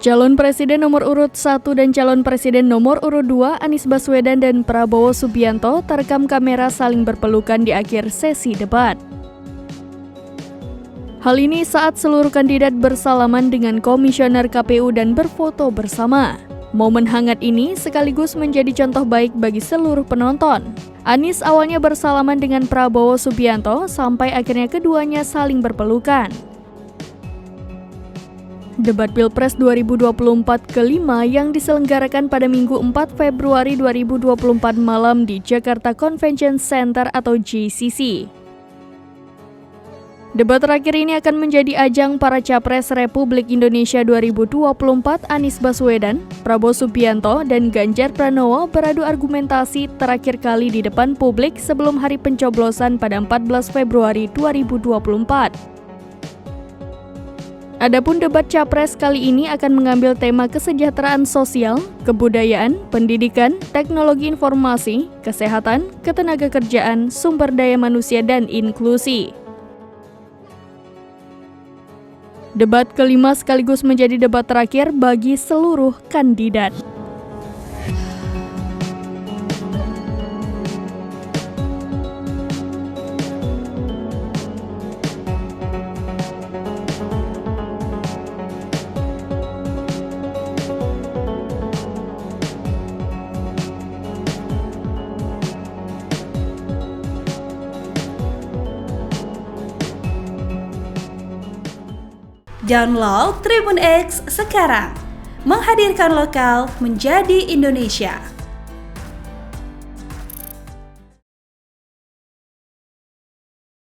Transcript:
Calon Presiden nomor urut 1 dan calon Presiden nomor urut 2 Anies Baswedan dan Prabowo Subianto terekam kamera saling berpelukan di akhir sesi debat. Hal ini saat seluruh kandidat bersalaman dengan komisioner KPU dan berfoto bersama. Momen hangat ini sekaligus menjadi contoh baik bagi seluruh penonton. Anies awalnya bersalaman dengan Prabowo Subianto sampai akhirnya keduanya saling berpelukan. Debat Pilpres 2024 kelima yang diselenggarakan pada Minggu 4 Februari 2024 malam di Jakarta Convention Center atau JCC. Debat terakhir ini akan menjadi ajang para capres Republik Indonesia 2024 Anies Baswedan, Prabowo Subianto, dan Ganjar Pranowo beradu argumentasi terakhir kali di depan publik sebelum hari pencoblosan pada 14 Februari 2024. Adapun debat capres kali ini akan mengambil tema kesejahteraan sosial, kebudayaan, pendidikan, teknologi informasi, kesehatan, ketenagakerjaan, sumber daya manusia, dan inklusi. Debat kelima sekaligus menjadi debat terakhir bagi seluruh kandidat. Download Tribun X sekarang, menghadirkan lokal menjadi Indonesia.